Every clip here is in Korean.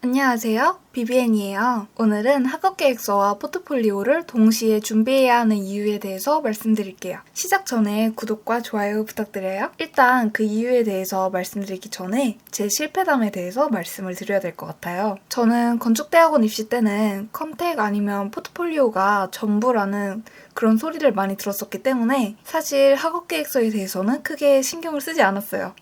안녕하세요. 비비엔이에요. 오늘은 학업계획서와 포트폴리오를 동시에 준비해야 하는 이유에 대해서 말씀드릴게요. 시작 전에 구독과 좋아요 부탁드려요. 일단 그 이유에 대해서 말씀드리기 전에 제 실패담에 대해서 말씀을 드려야 될 것 같아요. 저는 건축대학원 입시 때는 컴택 아니면 포트폴리오가 전부라는 그런 소리를 많이 들었었기 때문에 사실 학업계획서에 대해서는 크게 신경을 쓰지 않았어요.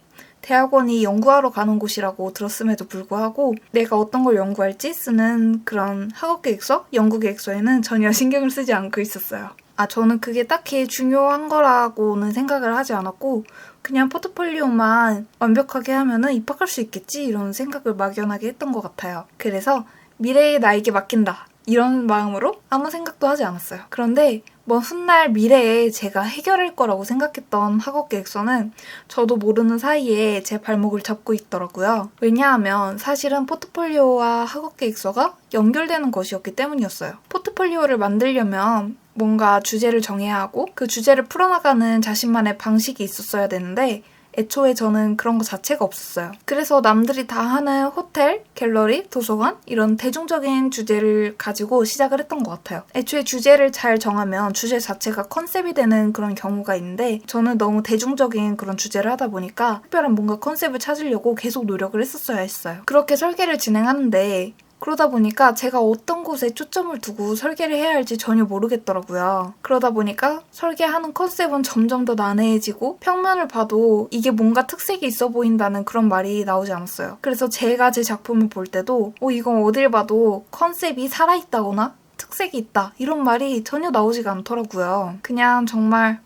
대학원이 연구하러 가는 곳이라고 들었음에도 불구하고 내가 어떤 걸 연구할지 쓰는 그런 학업계획서, 연구계획서에는 전혀 신경을 쓰지 않고 있었어요. 저는 그게 딱히 중요한 거라고는 생각을 하지 않았고 그냥 포트폴리오만 완벽하게 하면은 입학할 수 있겠지 이런 생각을 막연하게 했던 것 같아요. 그래서 미래의 나에게 맡긴다 이런 마음으로 아무 생각도 하지 않았어요. 그런데 먼 훗날 미래에 제가 해결할 거라고 생각했던 학업계획서는 저도 모르는 사이에 제 발목을 잡고 있더라고요. 왜냐하면 사실은 포트폴리오와 학업계획서가 연결되는 것이었기 때문이었어요. 포트폴리오를 만들려면 뭔가 주제를 정해야 하고 그 주제를 풀어나가는 자신만의 방식이 있었어야 되는데 애초에 저는 그런 거 자체가 없었어요. 그래서 남들이 다 하는 호텔, 갤러리, 도서관 이런 대중적인 주제를 가지고 시작을 했던 것 같아요. 애초에 주제를 잘 정하면 주제 자체가 컨셉이 되는 그런 경우가 있는데 저는 너무 대중적인 그런 주제를 하다 보니까 특별한 뭔가 컨셉을 찾으려고 계속 노력을 했었어야 했어요. 그렇게 설계를 진행하는데 그러다 보니까 제가 어떤 곳에 초점을 두고 설계를 해야 할지 전혀 모르겠더라고요. 그러다 보니까 설계하는 컨셉은 점점 더 난해해지고 평면을 봐도 이게 뭔가 특색이 있어 보인다는 그런 말이 나오지 않았어요. 그래서 제가 제 작품을 볼 때도 이건 어딜 봐도 컨셉이 살아있다거나 특색이 있다 이런 말이 전혀 나오지가 않더라고요. 그냥 정말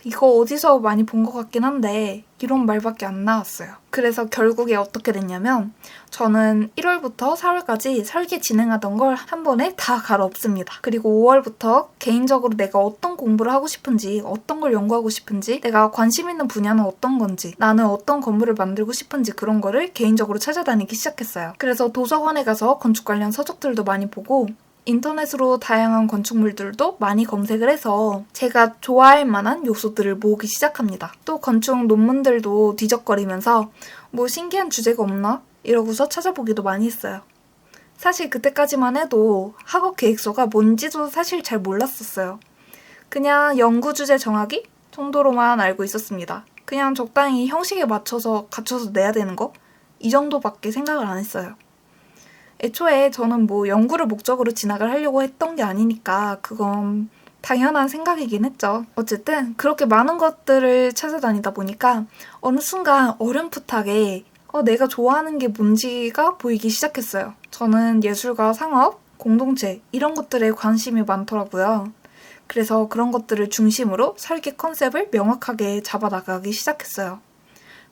이거 어디서 많이 본 것 같긴 한데 이런 말밖에 안 나왔어요. 그래서 결국에 어떻게 됐냐면 저는 1월부터 4월까지 설계 진행하던 걸 한 번에 다 갈아엎습니다. 그리고 5월부터 개인적으로 내가 어떤 공부를 하고 싶은지, 어떤 걸 연구하고 싶은지, 내가 관심 있는 분야는 어떤 건지, 나는 어떤 건물을 만들고 싶은지 그런 거를 개인적으로 찾아다니기 시작했어요. 그래서 도서관에 가서 건축 관련 서적들도 많이 보고 인터넷으로 다양한 건축물들도 많이 검색을 해서 제가 좋아할 만한 요소들을 모으기 시작합니다. 또 건축 논문들도 뒤적거리면서 뭐 신기한 주제가 없나? 이러고서 찾아보기도 많이 했어요. 사실 그때까지만 해도 학업 계획서가 뭔지도 사실 잘 몰랐었어요. 그냥 연구 주제 정하기 정도로만 알고 있었습니다. 그냥 적당히 형식에 맞춰서 갖춰서 내야 되는 거? 이 정도밖에 생각을 안 했어요. 애초에 저는 뭐 연구를 목적으로 진학을 하려고 했던 게 아니니까 그건 당연한 생각이긴 했죠. 어쨌든 그렇게 많은 것들을 찾아다니다 보니까 어느 순간 어렴풋하게 내가 좋아하는 게 뭔지가 보이기 시작했어요. 저는 예술과 상업, 공동체 이런 것들에 관심이 많더라고요. 그래서 그런 것들을 중심으로 설계 컨셉을 명확하게 잡아나가기 시작했어요.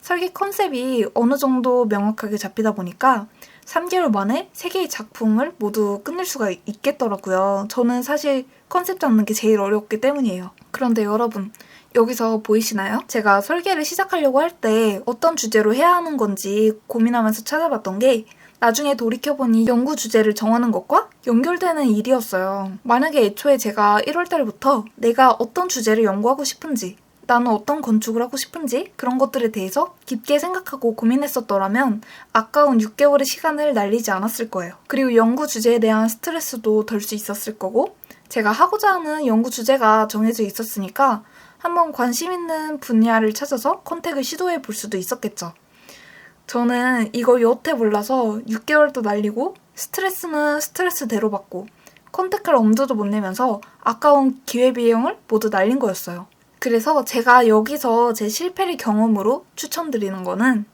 설계 컨셉이 어느 정도 명확하게 잡히다 보니까 3개월 만에 3개의 작품을 모두 끝낼 수가 있겠더라고요. 저는 사실 컨셉 잡는 게 제일 어렵기 때문이에요. 그런데 여러분, 여기서 보이시나요? 제가 설계를 시작하려고 할 때 어떤 주제로 해야 하는 건지 고민하면서 찾아봤던 게 나중에 돌이켜보니 연구 주제를 정하는 것과 연결되는 일이었어요. 만약에 애초에 제가 1월달부터 내가 어떤 주제를 연구하고 싶은지 나는 어떤 건축을 하고 싶은지 그런 것들에 대해서 깊게 생각하고 고민했었더라면 아까운 6개월의 시간을 날리지 않았을 거예요. 그리고 연구 주제에 대한 스트레스도 덜 수 있었을 거고 제가 하고자 하는 연구 주제가 정해져 있었으니까 한번 관심 있는 분야를 찾아서 컨택을 시도해 볼 수도 있었겠죠. 저는 이걸 여태 몰라서 6개월도 날리고 스트레스는 스트레스대로 받고 컨택할 엄두도 못 내면서 아까운 기회비용을 모두 날린 거였어요. 그래서 제가 여기서 제 실패를 경험으로 추천드리는 거는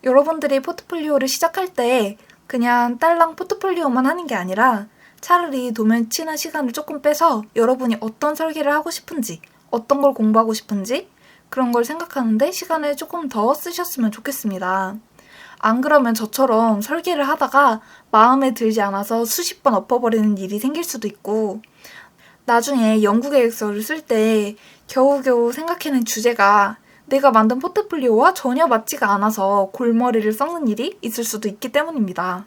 여러분들이 포트폴리오를 시작할 때 그냥 딸랑 포트폴리오만 하는 게 아니라 차라리 도면 치는 시간을 조금 빼서 여러분이 어떤 설계를 하고 싶은지 어떤 걸 공부하고 싶은지 그런 걸 생각하는데 시간을 조금 더 쓰셨으면 좋겠습니다. 안 그러면 저처럼 설계를 하다가 마음에 들지 않아서 수십 번 엎어버리는 일이 생길 수도 있고 나중에 연구계획서를 쓸 때 겨우겨우 생각해낸 주제가 내가 만든 포트폴리오와 전혀 맞지가 않아서 골머리를 썩는 일이 있을 수도 있기 때문입니다.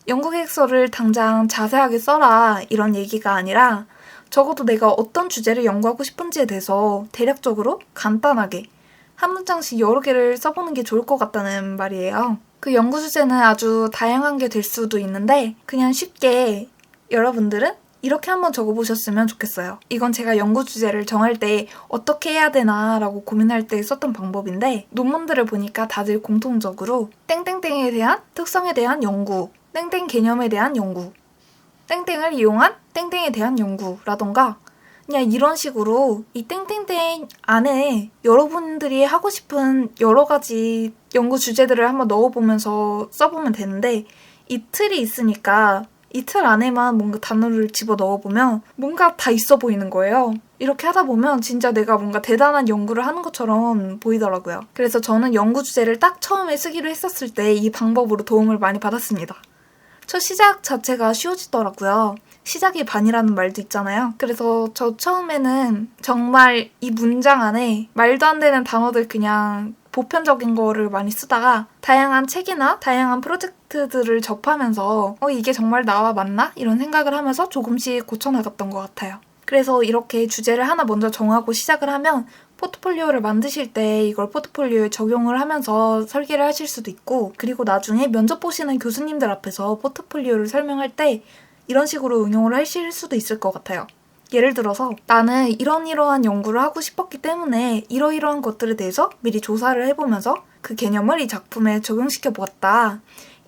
연구계획서를 당장 자세하게 써라 이런 얘기가 아니라 적어도 내가 어떤 주제를 연구하고 싶은지에 대해서 대략적으로 간단하게 한 문장씩 여러 개를 써보는 게 좋을 것 같다는 말이에요. 그 연구 주제는 아주 다양한 게 될 수도 있는데 그냥 쉽게 여러분들은 이렇게 한번 적어보셨으면 좋겠어요. 이건 제가 연구 주제를 정할 때 어떻게 해야 되나 라고 고민할 때 썼던 방법인데 논문들을 보니까 다들 공통적으로 땡땡땡에 대한 특성에 대한 연구, 땡땡 개념에 대한 연구, 땡땡을 이용한 땡땡에 대한 연구라던가 그냥 이런 식으로 이 땡땡땡 안에 여러분들이 하고 싶은 여러 가지 연구 주제들을 한번 넣어보면서 써보면 되는데 이 틀이 있으니까 이 틀 안에만 뭔가 단어를 집어 넣어보면 뭔가 다 있어 보이는 거예요. 이렇게 하다 보면 진짜 내가 뭔가 대단한 연구를 하는 것처럼 보이더라고요. 그래서 저는 연구 주제를 딱 처음에 쓰기로 했었을 때 이 방법으로 도움을 많이 받았습니다. 첫 시작 자체가 쉬워지더라고요. 시작이 반이라는 말도 있잖아요. 그래서 저 처음에는 정말 이 문장 안에 말도 안 되는 단어들 그냥 보편적인 거를 많이 쓰다가 다양한 책이나 다양한 프로젝트들을 접하면서 이게 정말 나와 맞나? 이런 생각을 하면서 조금씩 고쳐나갔던 것 같아요. 그래서 이렇게 주제를 하나 먼저 정하고 시작을 하면 포트폴리오를 만드실 때 이걸 포트폴리오에 적용을 하면서 설계를 하실 수도 있고 그리고 나중에 면접 보시는 교수님들 앞에서 포트폴리오를 설명할 때 이런 식으로 응용을 하실 수도 있을 것 같아요. 예를 들어서 나는 이러한 연구를 하고 싶었기 때문에 이러이러한 것들에 대해서 미리 조사를 해보면서 그 개념을 이 작품에 적용시켜 보았다.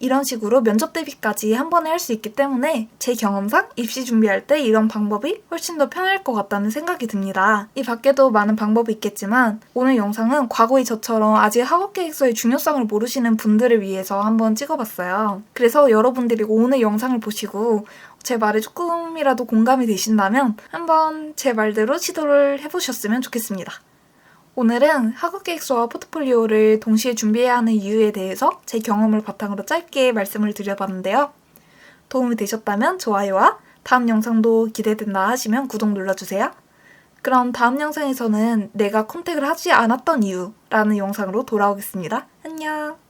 이런 식으로 면접 대비까지 한 번에 할 수 있기 때문에 제 경험상 입시 준비할 때 이런 방법이 훨씬 더 편할 것 같다는 생각이 듭니다. 이 밖에도 많은 방법이 있겠지만 오늘 영상은 과거의 저처럼 아직 학업계획서의 중요성을 모르시는 분들을 위해서 한번 찍어봤어요. 그래서 여러분들이 오늘 영상을 보시고 제 말에 조금이라도 공감이 되신다면 한번 제 말대로 시도를 해보셨으면 좋겠습니다. 오늘은 학업계획서와 포트폴리오를 동시에 준비해야 하는 이유에 대해서 제 경험을 바탕으로 짧게 말씀을 드려봤는데요. 도움이 되셨다면 좋아요와 다음 영상도 기대된다 하시면 구독 눌러주세요. 그럼 다음 영상에서는 내가 컨택을 하지 않았던 이유라는 영상으로 돌아오겠습니다. 안녕!